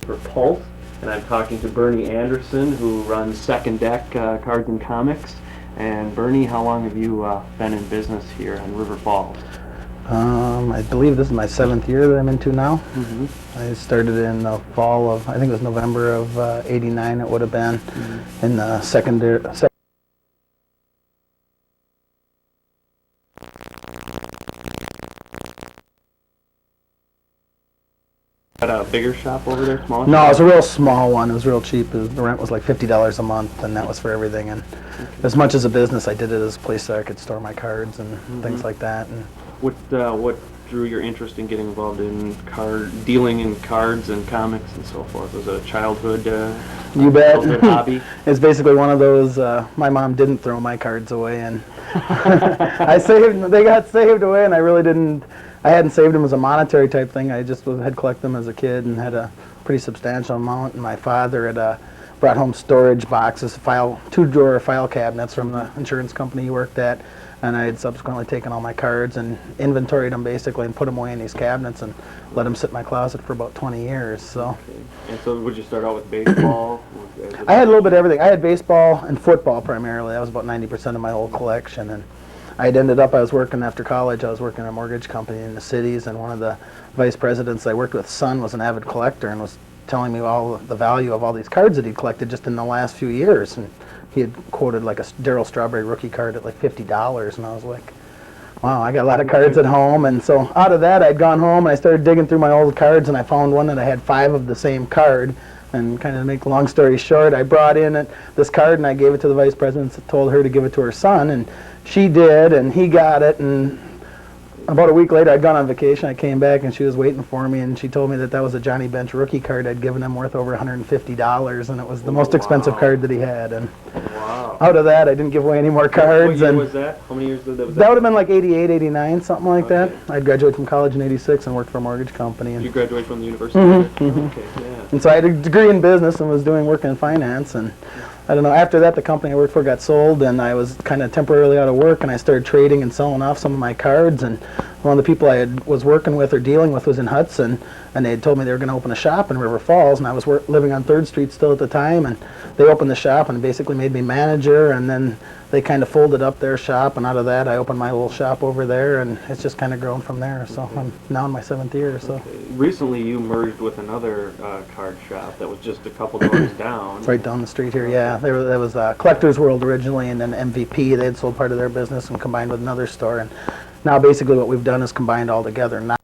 for Pulse, and I'm talking to Bernie Anderson, who runs Second Deck Cards and Comics. And Bernie, how long have you been in business here in River Falls? I believe this is my 7th year that I'm into now. I started in the fall of, I think it was November of '89 it would have been, in the secondary. Got a bigger shop over there, smaller? No, it was a real small one. It was real cheap. The rent was like $50 a month, and that was for everything. And as much as a business, I did it as a place that I could store my cards and things like that. And what drew your interest in getting involved in dealing in cards and comics and so forth? Was it a childhood you bet. childhood hobby? It's basically one of those. My mom didn't throw my cards away, and I saved. They got saved away, and I really didn't. I hadn't saved them as a monetary type thing. I just had collected them as a kid and had a pretty substantial amount. And my father had brought home storage boxes, 2-drawer file cabinets from the insurance company he worked at. And I had subsequently taken all my cards and inventoried them basically and put them away in these cabinets and let them sit in my closet for about 20 years. So. Okay. And so would you start out with baseball? I had a little bit of everything. I had baseball and football primarily. That was about 90% of my whole collection. And I was working after college, I was working at a mortgage company in the cities, and one of the vice presidents I worked with, son, was an avid collector and was telling me all the value of all these cards that he'd collected just in the last few years. And he had quoted like a Darryl Strawberry rookie card at like $50, and I was like, wow, I got a lot of cards at home. And so out of that, I'd gone home and I started digging through my old cards, and I found one that I had 5 of the same card. And kind of to make a long story short, I brought in this card and I gave it to the vice president, told her to give it to her son, and she did, and he got it. And about a week later, I'd gone on vacation. I came back and she was waiting for me, and she told me that that was a Johnny Bench rookie card I'd given him worth over $150, and it was the most expensive card that he had. And out of that, I didn't give away any more cards. What year was that? How many years did that? That would have been like 88, 89, something like that. I'd graduated from college in '86 and worked for a mortgage company. And you graduated from the university? Okay, yeah. And so I had a degree in business and was working in finance. And I don't know, after that, the company I worked for got sold, and I was kind of temporarily out of work, and I started trading and selling off some of my cards. And one of the people I was working with or dealing with was in Hudson, and they had told me they were going to open a shop in River Falls, and I was living on 3rd Street still at the time, and they opened the shop and basically made me manager, and then they kind of folded up their shop, and out of that I opened my little shop over there, and it's just kind of grown from there. So I'm now in my 7th year. So recently you merged with another card shop that was just a couple doors down. Right down the street here, yeah. There was Collector's World originally, and then MVP. They had sold part of their business and combined with another store, and now basically what we've done is combined all together. Now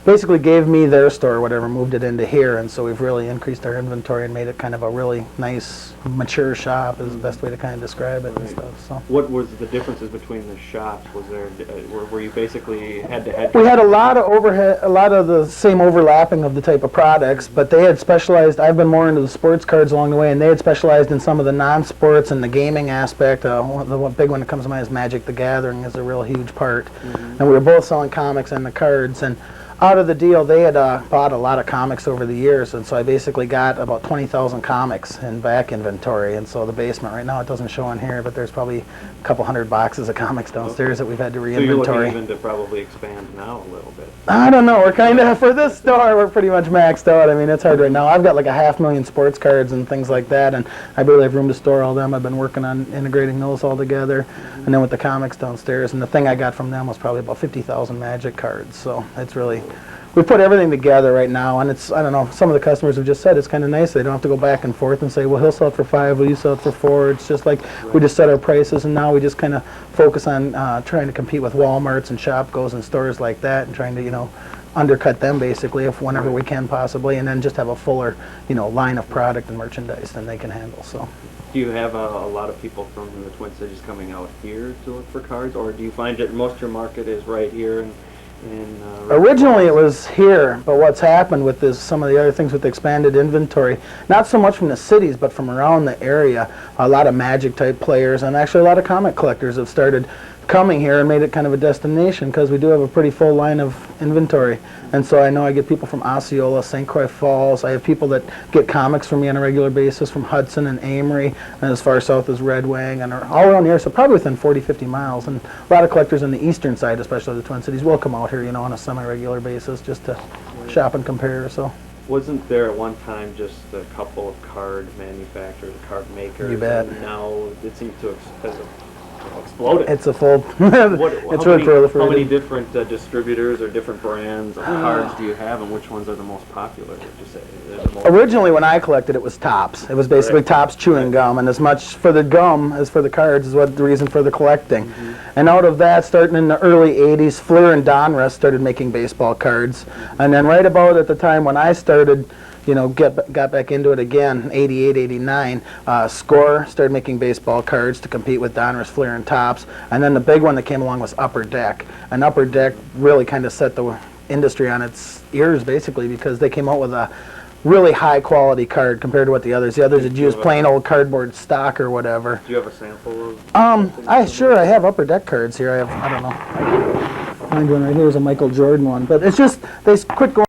basically gave me their store or whatever, moved it into here, and so we've really increased our inventory and made it kind of a really nice, mature shop is the best way to kind of describe it and stuff. So what was the differences between the shops? Was there were you basically head-to-head? We had a lot of the same overlapping of the type of products, but they had specialized. I've been more into the sports cards along the way, and they had specialized in some of the non-sports and the gaming aspect. The big one that comes to mind is Magic the Gathering is a real huge part, and we were both selling comics and the cards. And out of the deal, they had bought a lot of comics over the years, and so I basically got about 20,000 comics in back inventory. And so the basement right now, it doesn't show on here, but there's probably a couple hundred boxes of comics downstairs that we've had to re-inventory. So you're looking even to probably expand now a little bit. I don't know. We're kind of, for this store, we're pretty much maxed out. I mean, it's hard right now. I've got like 500,000 sports cards and things like that, and I barely have room to store all them. I've been working on integrating those all together, and then with the comics downstairs. And the thing I got from them was probably about 50,000 Magic cards. So it's really, we put everything together right now, and it's, I don't know, some of the customers have just said it's kind of nice. They don't have to go back and forth and say, well, he'll sell it for 5, will you sell it for 4? It's just like we just set our prices, and now we just kind of focus on trying to compete with Walmarts and Shopgoes and stores like that, and trying to, you know, undercut them basically if whenever we can possibly, and then just have a fuller, you know, line of product and merchandise than they can handle. So do you have a lot of people from the Twin Cities coming out here to look for cards, or do you find that most of your market is right here in originally it was here, but what's happened with this, some of the other things with the expanded inventory, not so much from the cities but from around the area, a lot of Magic type players and actually a lot of comic collectors have started coming here and made it kind of a destination because we do have a pretty full line of inventory. And so I know I get people from Osceola, St. Croix Falls. I have people that get comics from me on a regular basis from Hudson and Amory and as far south as Red Wing and all around here, so probably within 40, 50 miles. And a lot of collectors on the eastern side, especially the Twin Cities, will come out here, you know, on a semi-regular basis just to shop and compare. So Wasn't there at one time just a couple of card manufacturers, card makers? You bet. And now it seems to have exploded. It's a full. It's how really proliferated. How many different distributors or different brands of cards do you have, and which ones are the most popular? Would you say? Originally, when I collected, it was Topps. It was basically Topps chewing gum, and as much for the gum as for the cards is what the reason for the collecting. And out of that, starting in the early '80s, Fleer and Donruss started making baseball cards, and then right about at the time when I started, you know, got back into it again, '88, '89, Score started making baseball cards to compete with Donruss, Fleer, and Topps. And then the big one that came along was Upper Deck. And Upper Deck really kind of set the industry on its ears, basically, because they came out with a really high quality card compared to what the others had used plain old cardboard stock or whatever. Do you have a sample of? I have Upper Deck cards here. I don't know. Find one right here is a Michael Jordan one, but it's just they quit going.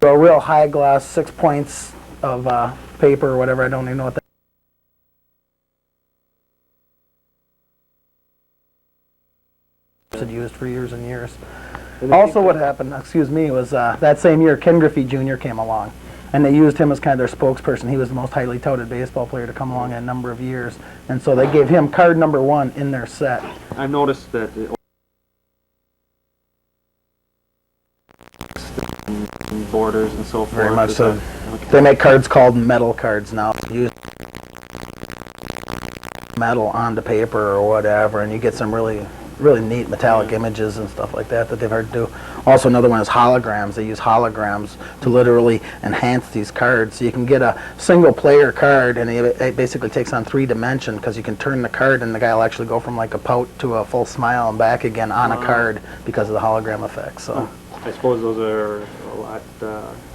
A real high gloss 6 points of paper or whatever. I don't even know what that had used for years and years. Also what happened, was that same year Ken Griffey Jr. came along, and they used him as kind of their spokesperson. He was the most highly touted baseball player to come along in a number of years, and so they gave him card number 1 in their set. I've noticed that borders and so forth. Very much so. Okay. They make cards called metal cards now. Use metal onto paper or whatever, and you get some really neat metallic images and stuff like that they've heard do. Also, another one is holograms. They use holograms to literally enhance these cards. So you can get a single player card, and it basically takes on 3 dimensions because you can turn the card, and the guy will actually go from like a pout to a full smile and back again on a card because of the hologram effect. So. I suppose those are a lot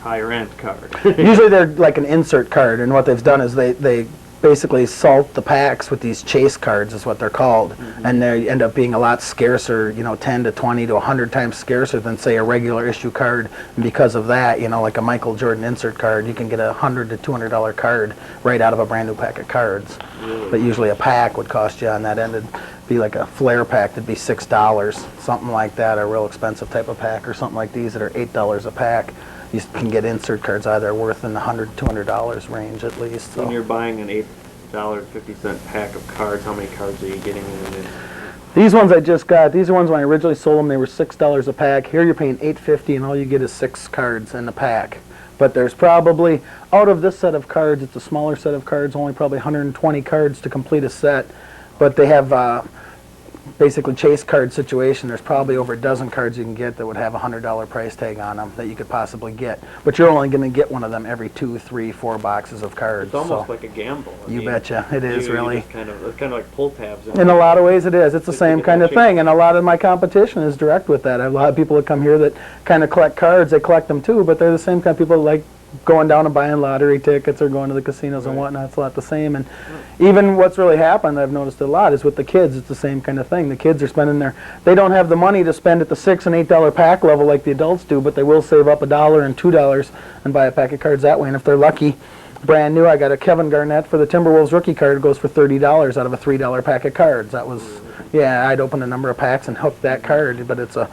higher end cards. Usually they're like an insert card, and what they've done is they basically salt the packs with these chase cards is what they're called, and they end up being a lot scarcer, 10 to 20 to 100 times scarcer than say a regular issue card. And because of that, like a Michael Jordan insert card, you can get a $100 to $200 card right out of a brand new pack of cards. Really? But usually a pack would cost you on that end. It'd be like a Flair pack that'd be $6, something like that, a real expensive type of pack, or something like these that are $8 a pack. You can get insert cards either worth in the $100 to $200 range at least. So. When you're buying an $8.50 pack of cards, how many cards are you getting in it? These ones I just got. These are ones when I originally sold them. They were $6 a pack. Here you're paying $8.50, and all you get is 6 cards in the pack. But there's probably, out of this set of cards, it's a smaller set of cards, only probably 120 cards to complete a set. But they have basically chase card situation. There's probably over a dozen cards you can get that would have a $100 price tag on them that you could possibly get. But you're only going to get one of them every 2, 3, 4 boxes of cards. It's almost like a gamble. You betcha. It is really. It's kind of like pull tabs. In a lot of ways it is. It's the same kind of thing. And a lot of my competition is direct with that. I have a lot of people that come here that kind of collect cards. They collect them too, but they're the same kind of people that like going down and buying lottery tickets or going to the casinos and whatnot. It's a lot the same. And even what's really happened, I've noticed a lot, is with the kids. It's the same kind of thing. The kids are spending they don't have the money to spend at the $6 and $8 pack level like the adults do, but they will save up $1 and $2 and buy a pack of cards that way. And if they're lucky, brand new, I got a Kevin Garnett for the Timberwolves rookie card. It goes for $30 out of a $3 pack of cards. That was, I'd open a number of packs and hook that card, but it's a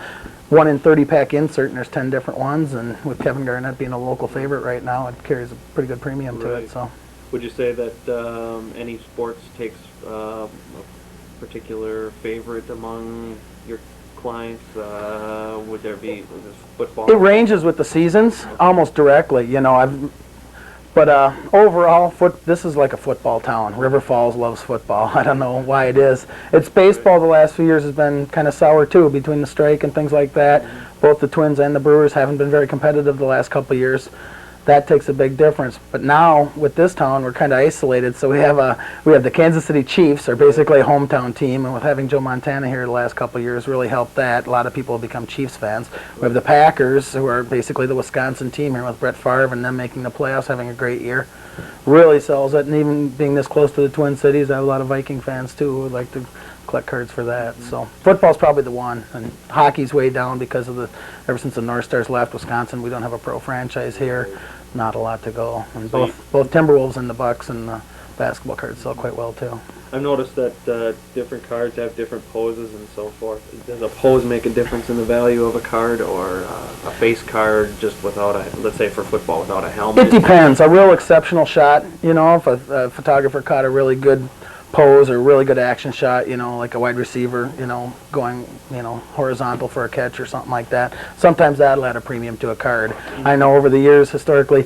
1 in 30 pack insert, and there's 10 different ones, and with Kevin Garnett being a local favorite right now, it carries a pretty good premium to it. So, would you say that any sports takes a particular favorite among your clients? Would there be football? It ranges with the seasons almost directly. But overall, this is like a football town. River Falls loves football. I don't know why it is. It's baseball the last few years has been kind of sour too, between the strike and things like that. Both the Twins and the Brewers haven't been very competitive the last couple of years. That takes a big difference. But now with this town, we're kind of isolated. So we have the Kansas City Chiefs, are basically a hometown team, and with having Joe Montana here the last couple of years really helped that. A lot of people have become Chiefs fans. We have the Packers, who are basically the Wisconsin team here with Brett Favre and them making the playoffs, having a great year. Really sells it, and even being this close to the Twin Cities, I have a lot of Viking fans too who would like to collect cards for that. So football's probably the one, and hockey's way down because of ever since the North Stars left Wisconsin, we don't have a pro franchise here. Not a lot to go. And both Timberwolves and the Bucks and the basketball cards sell quite well too. I've noticed that different cards have different poses and so forth. Does a pose make a difference in the value of a card, or a face card just without a, let's say for football, without a helmet? It depends. A real exceptional shot, you know, if a photographer caught a really good pose or a really good action shot, you know, like a wide receiver, you know, going, you know, horizontal for a catch or something like that. Sometimes that'll add a premium to a card. I know over the years, historically,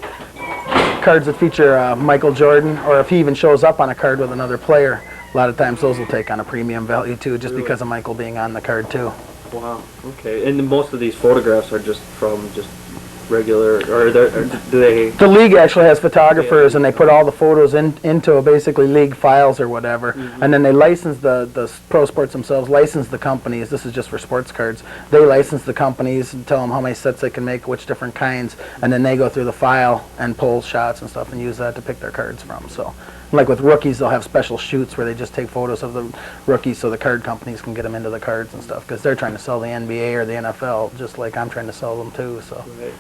cards that feature Michael Jordan, or if he even shows up on a card with another player, a lot of times those will take on a premium value too, just Really? because of Michael being on the card too. Wow. Okay. And most of these photographs are just from just regular, or do they? The league actually has photographers, and they put all the photos into basically league files or whatever, and then they license the pro sports themselves, license the companies. This is just for sports cards. They license the companies and tell them how many sets they can make, which different kinds, and then they go through the file and pull shots and stuff and use that to pick their cards from. So, like with rookies, they'll have special shoots where they just take photos of the rookies so the card companies can get them into the cards and stuff, because they're trying to sell the NBA or the NFL just like I'm trying to sell them too. So. Right.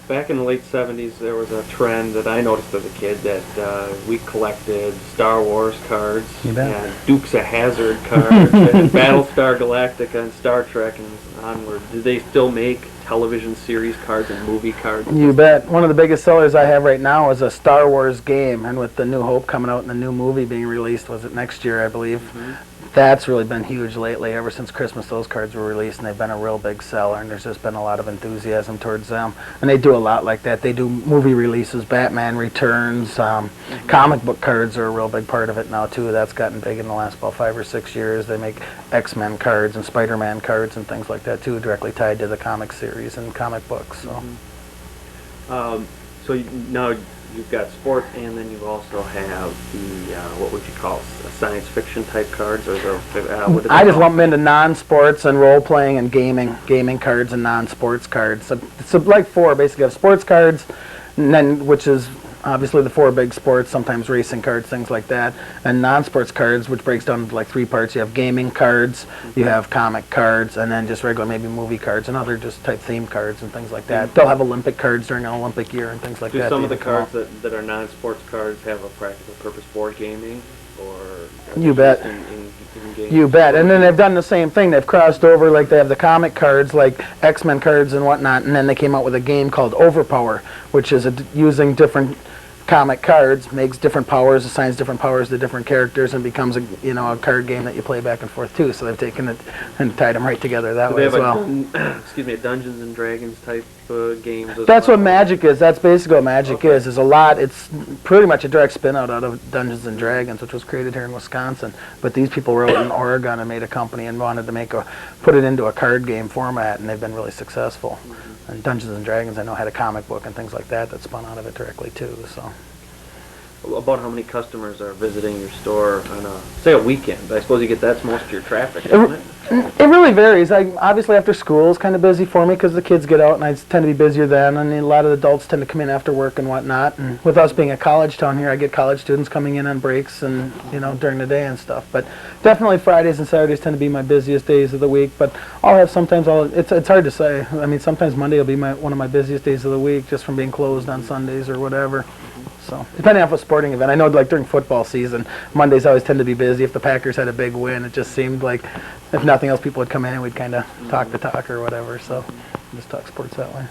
Back in the late 70s, there was a trend that I noticed as a kid that we collected Star Wars cards and Dukes of Hazzard cards and Battlestar Galactica and Star Trek and onward. Do they still make television series cards and movie cards? You bet. One of the biggest sellers I have right now is a Star Wars game, and with the New Hope coming out and the new movie being released, was it next year, I believe? That's really been huge lately. Ever since Christmas, those cards were released, and they've been a real big seller, and there's just been a lot of enthusiasm towards them. And they do a lot like that. They do movie releases, Batman Returns, comic book cards are a real big part of it now, too. That's gotten big in the last about 5 or 6 years. They make X-Men cards and Spider-Man cards and things like that, too, directly tied to the comic series and comic books. So, now you've got sports, and then you also have the what would you call science fiction type cards, or the what I just lump them into non-sports and role-playing and gaming cards and non-sports cards. So like four, basically. You have sports cards, and then which is obviously the four big sports, sometimes racing cards, things like that, and non-sports cards, which breaks down into like three parts. You have gaming cards, you have comic cards, and then just regular maybe movie cards and other just type theme cards and things like that. They'll have Olympic cards during an Olympic year and things like that. Do some of the cards that are non-sports cards have a practical purpose for gaming, or you bet. You bet. And then they've done the same thing. They've crossed over, like they have the comic cards, like X-Men cards and whatnot, and then they came out with a game called Overpower, which is using different comic cards, makes different powers, assigns different powers to different characters, and becomes a card game that you play back and forth too. So they've taken it and tied them right together that way as well. Excuse me, a Dungeons and Dragons type games. That's what Magic is. That's basically what Magic is. Is a lot. It's pretty much a direct spin out of Dungeons and Dragons, which was created here in Wisconsin. But these people were out in Oregon and made a company and wanted to put it into a card game format, and they've been really successful. And Dungeons and Dragons, I know, had a comic book and things like that spun out of it directly too. So. About how many customers are visiting your store on a weekend? I suppose you get that's most of your traffic, isn't it? It really varies. Obviously after school is kind of busy for me because the kids get out and I tend to be busier then, and a lot of the adults tend to come in after work and whatnot. And with us being a college town here, I get college students coming in on breaks and during the day and stuff. But definitely Fridays and Saturdays tend to be my busiest days of the week. But I'll have sometimes it's hard to say. I mean, sometimes Monday will be one of my busiest days of the week just from being closed on Sundays or whatever. So, depending on a sporting event. I know, like during football season, Mondays always tend to be busy. If the Packers had a big win, it just seemed like, if nothing else, people would come in and we'd kind of talk the talk or whatever. So, just talk sports that way.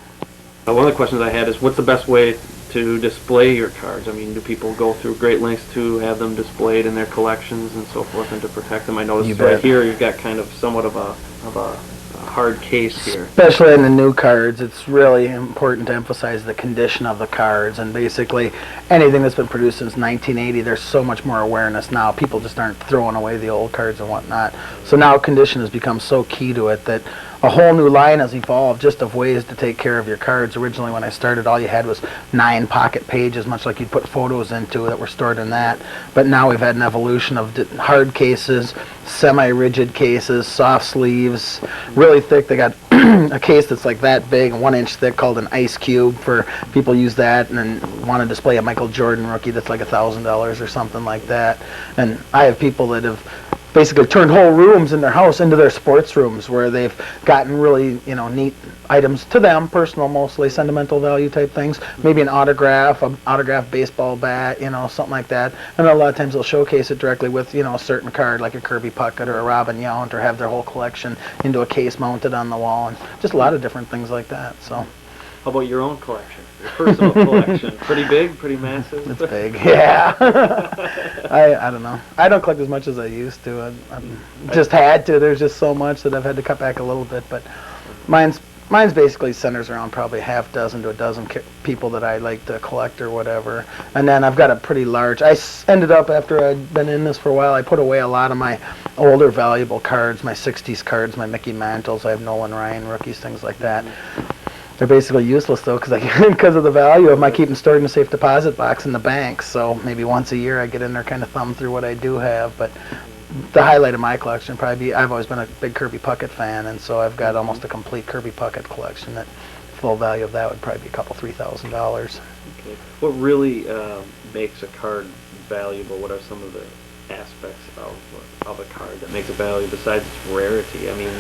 One of the questions I had is, what's the best way to display your cards? I mean, do people go through great lengths to have them displayed in their collections and so forth, and to protect them? I noticed right here you've got kind of somewhat of a hard case here. Especially in the new cards, it's really important to emphasize the condition of the cards, and basically anything that's been produced since 1980, there's so much more awareness now. People just aren't throwing away the old cards and whatnot. So now condition has become so key to it that a whole new line has evolved just of ways to take care of your cards. Originally when I started, all you had was 9 pocket pages, much like you'd put photos into that were stored in that. But now we've had an evolution of hard cases, semi-rigid cases, soft sleeves, really thick. They got a case that's like that big, 1 inch thick, called an ice cube. For people use that and then want to display a Michael Jordan rookie that's like $1,000 or something like that. And I have people that have basically turned whole rooms in their house into their sports rooms, where they've gotten really, neat items to them, personal, mostly sentimental value type things. Maybe an autographed baseball bat, something like that. And a lot of times they'll showcase it directly with, a certain card, like a Kirby Puckett or a Robin Yount, or have their whole collection into a case mounted on the wall, and just a lot of different things like that. So. How about your own collection? Your personal collection? Pretty big? Pretty massive? It's big, yeah. I don't know. I don't collect as much as I used to. I just had to. There's just so much that I've had to cut back a little bit. But mine's basically centers around probably half dozen to a dozen people that I like to collect or whatever. And then I've got a pretty large. Ended up, after I'd been in this for a while, I put away a lot of my older valuable cards, my 60s cards, my Mickey Mantles. I have Nolan Ryan rookies, things like that. They're basically useless though, because of the value of them. I keep them stored in a safe deposit box in the bank. So maybe once a year I get in there, kind of thumb through what I do have. But the highlight of my collection probably I've always been a big Kirby Puckett fan, and so I've got almost a complete Kirby Puckett collection. That full value of that would probably be a couple $3,000. Okay. What really makes a card valuable? What are some of the aspects of a card that makes it valuable besides its rarity? I mean,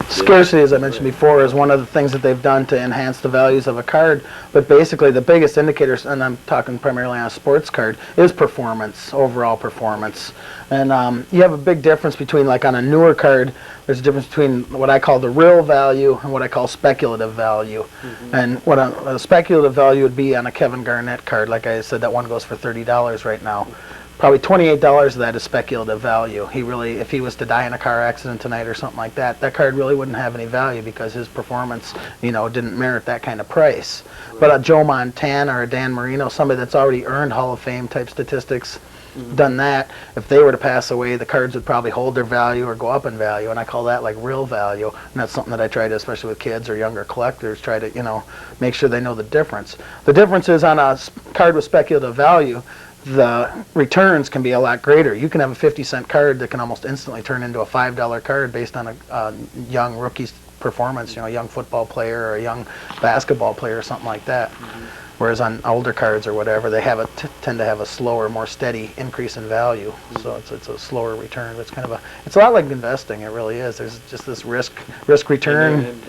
scarcity, as I mentioned before, is one of the things that they've done to enhance the values of a card. But basically, the biggest indicators, and I'm talking primarily on a sports card, is performance, overall performance. And you have a big difference between, like on a newer card, there's a difference between what I call the real value and what I call speculative value. And what a speculative value would be on a Kevin Garnett card, like I said, that one goes for $30 right now. Probably $28 of that is speculative value. If he was to die in a car accident tonight or something like that, that card really wouldn't have any value because his performance, didn't merit that kind of price. But a Joe Montana or a Dan Marino, somebody that's already earned Hall of Fame type statistics, done that, if they were to pass away, the cards would probably hold their value or go up in value, and I call that like real value. And that's something that I try to, especially with kids or younger collectors, try to, make sure they know the difference. The difference is on a card with speculative value, the returns can be a lot greater. You can have a 50-cent card that can almost instantly turn into a $5 card based on a young rookie's performance, a young football player or a young basketball player or something like that. Whereas on older cards or whatever, they tend to have a slower, more steady increase in value. So it's a slower return. It's it's a lot like investing. It really is. There's just this risk return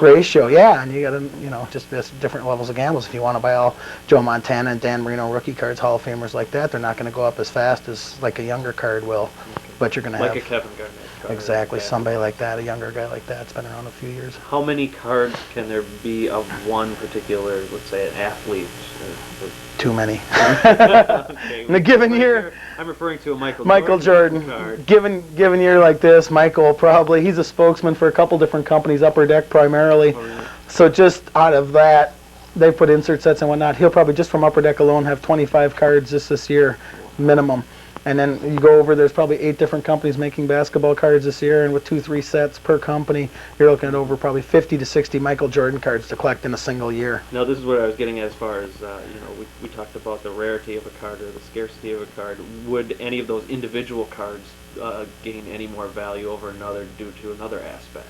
ratio. Yeah, and you got to just different levels of gambles. If you want to buy all Joe Montana and Dan Marino rookie cards, Hall of Famers like that, they're not going to go up as fast as like a younger card will. But you're going to have like a Kevin Garnett card. Exactly, somebody like that, a younger guy like that's been around a few years. How many cards can there be of one particular, let's say, an athlete? Too many. Okay. In a given year, I'm referring to a Michael Jordan card. Given year like this, Michael he's a spokesman for a couple different companies, Upper Deck primarily. Oh, yeah. So just out of that, they put insert sets and whatnot. He'll probably just from Upper Deck alone have 25 cards just this year, minimum. And then you go over, there's probably 8 different companies making basketball cards this year, and with 2-3 sets per company, you're looking at over probably 50 to 60 Michael Jordan cards to collect in a single year. Now, this is what I was getting at as far as, we talked about the rarity of a card or the scarcity of a card. Would any of those individual cards gain any more value over another due to another aspect?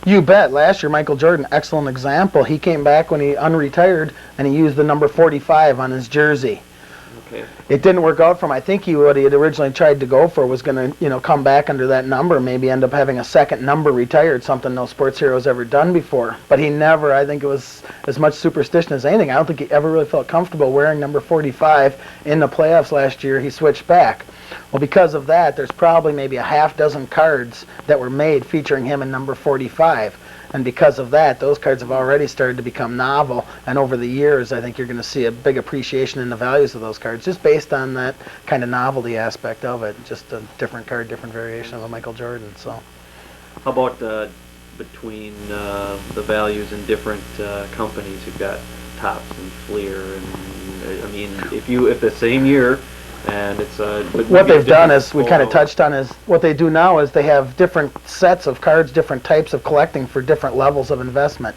You bet. Last year, Michael Jordan, excellent example. He came back when he unretired, and he used the number 45 on his jersey. Okay. It didn't work out for him. I think what he had originally tried to go for was going to, come back under that number, maybe end up having a second number retired, something no sports hero's ever done before. But he never, I think it was as much superstition as anything. I don't think he ever really felt comfortable wearing number 45 in the playoffs last year. He switched back. Well, because of that, there's probably maybe a half dozen cards that were made featuring him in number 45. And because of that, those cards have already started to become novel. And over the years, I think you're going to see a big appreciation in the values of those cards, just based on that kind of novelty aspect of it. Just a different card, different variation of a Michael Jordan. So, how about between the values in different companies? You've got Topps and Fleer, and I mean, if the same year. And it's what they've done is, we kind of touched on, is what they do now is they have different sets of cards, different types of collecting for different levels of investment.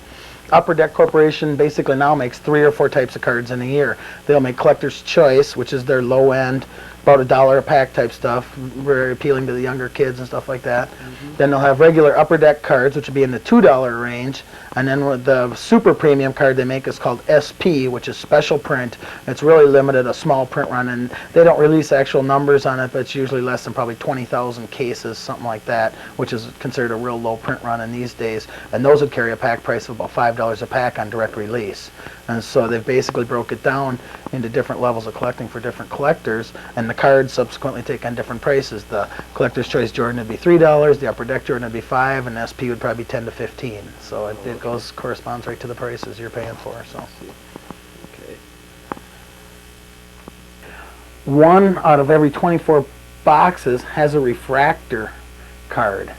Upper Deck Corporation basically now makes 3 or 4 types of cards in a year. They'll make Collector's Choice, which is their low end, about $1 a pack type stuff, very appealing to the younger kids and stuff like that. Then they'll have regular Upper Deck cards, which would be in the $2 range. And then with the super premium card they make is called SP, which is special print. It's really limited, a small print run, and they don't release actual numbers on it, but it's usually less than probably 20,000 cases, something like that, which is considered a real low print run in these days. And those would carry a pack price of about $5 a pack on direct release. And so they've basically broke it down into different levels of collecting for different collectors, and the cards subsequently take on different prices. The Collector's Choice Jordan would be $3, the Upper Deck Jordan would be $5, and SP would probably be $10 to $15. So it corresponds right to the prices you're paying for. So. Okay. 1 out of every 24 boxes has a refractor card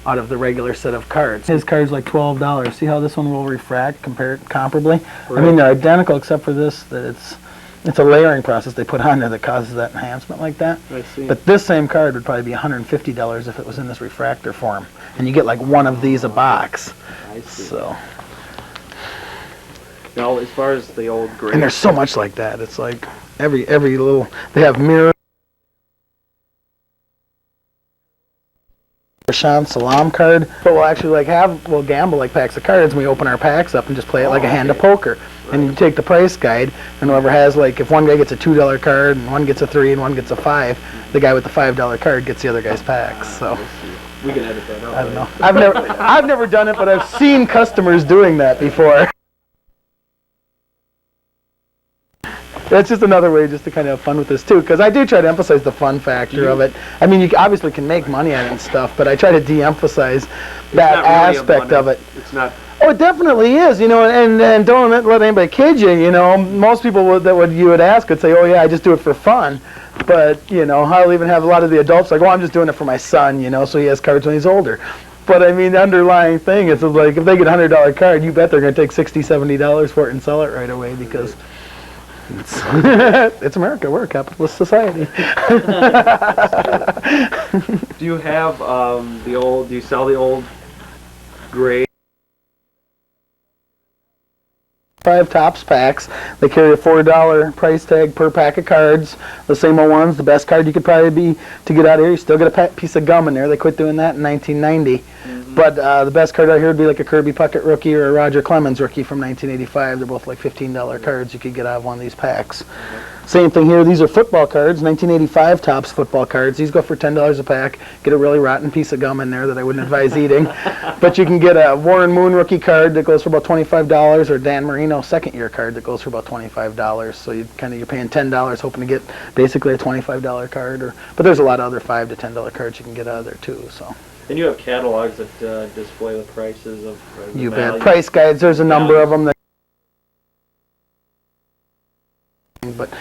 out of the regular set of cards. His card's like $12. See how this one will refract comparably? Right. I mean, they're identical except for this, that it's a layering process they put on there that causes that enhancement like that. I see. But this same card would probably be $150 if it was in this refractor form. And you get like 1 of these a box. I see. So. Now, as far as the old gray... And there's so much like that. It's like every little... They have mirrors. Sean Salam card, but we'll actually we'll gamble like packs of cards, and we open our packs up and just play it like a hand of poker. Right. And you take the price guide, and whoever has, like, if one guy gets a $2 card and one gets a $3 and one gets a $5, the guy with the $5 card gets the other guy's packs. So we can edit that out. I don't know. I've never done it, but I've seen customers doing that before. That's just another way just to kind of have fun with this too, because I do try to emphasize the fun factor of it. I mean, you obviously can make money on it and stuff, but I try to de-emphasize that aspect of it. It's not. Oh, it definitely is, you know, and don't let anybody kid you, you know. Most people you would ask would say, oh yeah, I just do it for fun. But, you know, I'll even have a lot of the adults like, oh, I'm just doing it for my son, you know, so he has cards when he's older. But I mean, the underlying thing is like, if they get a $100 card, you bet they're going to take $60, $70 for it and sell it right away, because it's America. We're a capitalist society. Do you have do you sell the old gray? 5 Tops packs. They carry a $4 price tag per pack of cards. The same old ones. The best card you could probably be to get out of here. You still get a piece of gum in there. They quit doing that in 1990. But the best card out here would be like a Kirby Puckett rookie or a Roger Clemens rookie from 1985. They're both like $15 cards you could get out of one of these packs. Same thing here. These are football cards, 1985 Topps football cards. These go for $10 a pack. Get a really rotten piece of gum in there that I wouldn't advise eating. But you can get a Warren Moon rookie card that goes for about $25, or Dan Marino second-year card that goes for about $25. So you're paying $10, hoping to get basically a $25 card. But there's a lot of other $5 to $10 cards you can get out of there too. So. And you have catalogs that display the prices of the You bet. Price guides. There's a number of them. But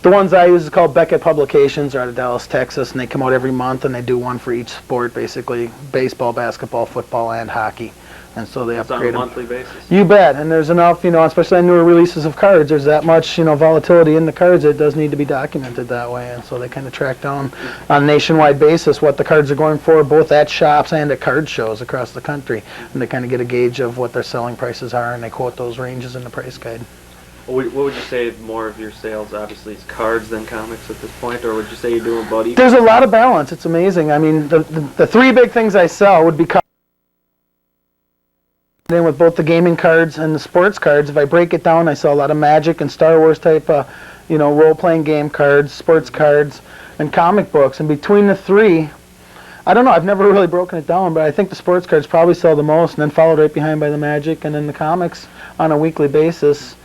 the ones I use is called Beckett Publications. They're out of Dallas, Texas, and they come out every month, and they do one for each sport, basically baseball, basketball, football, and hockey. And so they upgrade them. On a monthly basis? You bet. And there's enough, you know, especially on newer releases of cards, there's that much, you know, volatility in the cards. It does need to be documented that way. And so they kind of track down on a nationwide basis what the cards are going for, both at shops and at card shows across the country. And they kind of get a gauge of what their selling prices are, and they quote those ranges in the price guide. What would you say more of your sales, obviously, is cards than comics at this point, or would you say you're doing about equal? There's a lot of balance. It's amazing. I mean, the 3 big things I sell would be cards. Then with both the gaming cards and the sports cards, if I break it down, I sell a lot of Magic and Star Wars type, you know, role-playing game cards, sports cards, and comic books. And between the 3, I don't know, I've never really broken it down, but I think the sports cards probably sell the most, and then followed right behind by the Magic, and then the comics on a weekly basis.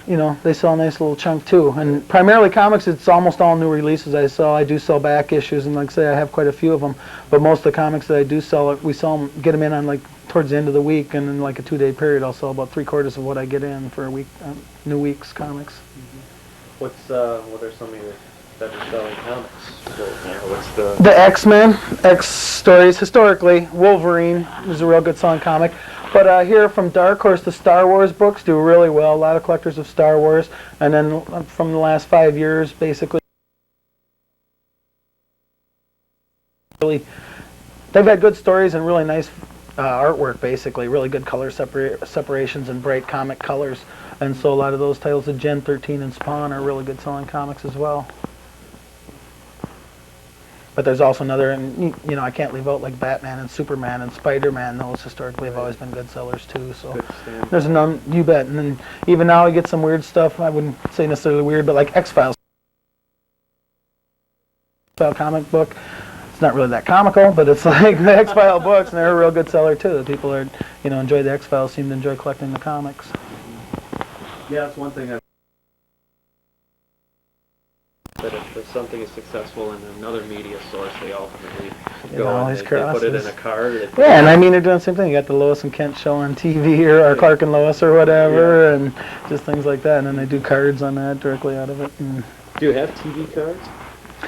You know, they sell a nice little chunk too. And primarily comics, it's almost all new releases I sell. I do sell back issues, and like I say, I have quite a few of them. But most of the comics that I do sell, we sell them, get them in on like towards the end of the week, and in like a 2-day period, I'll sell about 3/4 of what I get in for a week, new week's comics. What are some of your better-selling comics? What's the X-Men, X stories. Historically, Wolverine is a real good selling comic. But here from Dark Horse, the Star Wars books do really well. A lot of collectors of Star Wars. And then from the last 5 years, basically, they've had good stories and really nice artwork, basically, really good color separations and bright comic colors. And so a lot of those titles of Gen 13 and Spawn are really good selling comics as well. But there's also another, and you know, I can't leave out like Batman and Superman and Spider-Man. Those historically have always been good sellers too. So there's none, you bet. And then even now I get some weird stuff. I wouldn't say necessarily weird, but like X-Files comic book. It's not really that comical, but it's like the X-File books, and they're a real good seller too. The people are, you know, enjoy the X-Files, seem to enjoy collecting the comics. Yeah, that's one thing that if something is successful in another media source, they ultimately go and they put it in a card. Yeah, and I mean, they're doing the same thing. You got the Lois and Kent show on TV, or Clark and Lois, or whatever, and just things like that. And then they do cards on that directly out of it. And do you have TV cards?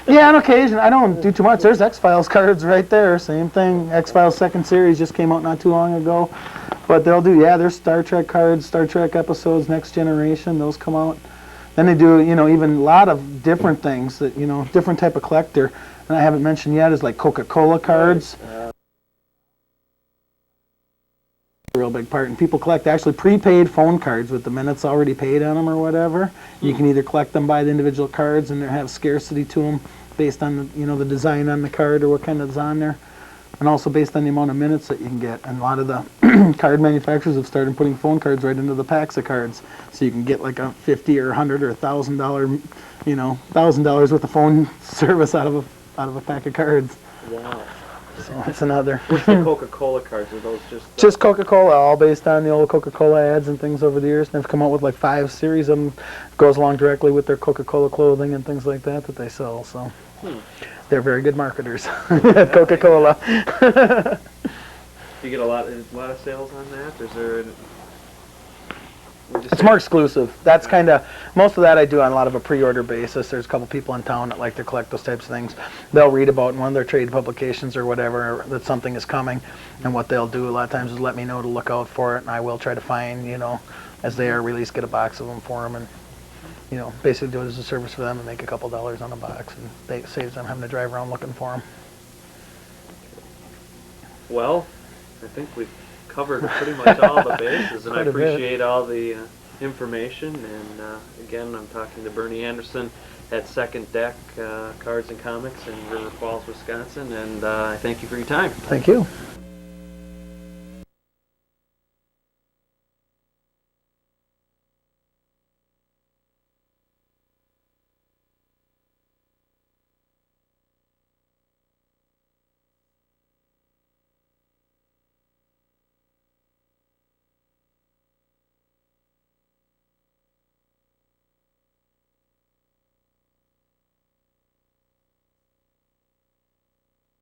yeah, on occasion. I don't do too much. There's X-Files cards right there. Same thing. X-Files second series just came out not too long ago. But they'll do, yeah, there's Star Trek cards, Star Trek episodes, Next Generation. Those come out. Then they do, you know, even a lot of different things that, you know, different type of collector. And I haven't mentioned yet is like Coca-Cola cards. A real big part. And people collect actually prepaid phone cards with the minutes already paid on them or whatever. You can either collect them by the individual cards and they have scarcity to them based on the, you know, the design on the card or what kind of is on there, and also based on the amount of minutes that you can get. And a lot of the card manufacturers have started putting phone cards right into the packs of cards, so you can get like a $50 or $100 or $1,000, you know, $1,000 worth of phone service out of a pack of cards. Wow. So that's another. What's the Coca-Cola cards? Are those just Coca-Cola, all based on the old Coca-Cola ads and things over the years. And they've come out with like 5 series of them. Goes along directly with their Coca-Cola clothing and things like that that they sell. So they're very good marketers at Coca-Cola. Do you get a lot of sales on that? Is there? It's more exclusive. That's kind of, most of that I do on a lot of a pre-order basis. There's a couple people in town that like to collect those types of things. They'll read about in one of their trade publications or whatever that something is coming, and what they'll do a lot of times is let me know to look out for it, and I will try to find, you know, as they are released, get a box of them for them, and, you know, basically do it as a service for them and make a couple dollars on a box, and it saves them having to drive around looking for them. Well, I think we've covered pretty much all the bases, and I appreciate all the information. And again, I'm talking to Bernie Anderson at Second Deck Cards and Comics in River Falls, Wisconsin, and I thank you for your time. Thank you.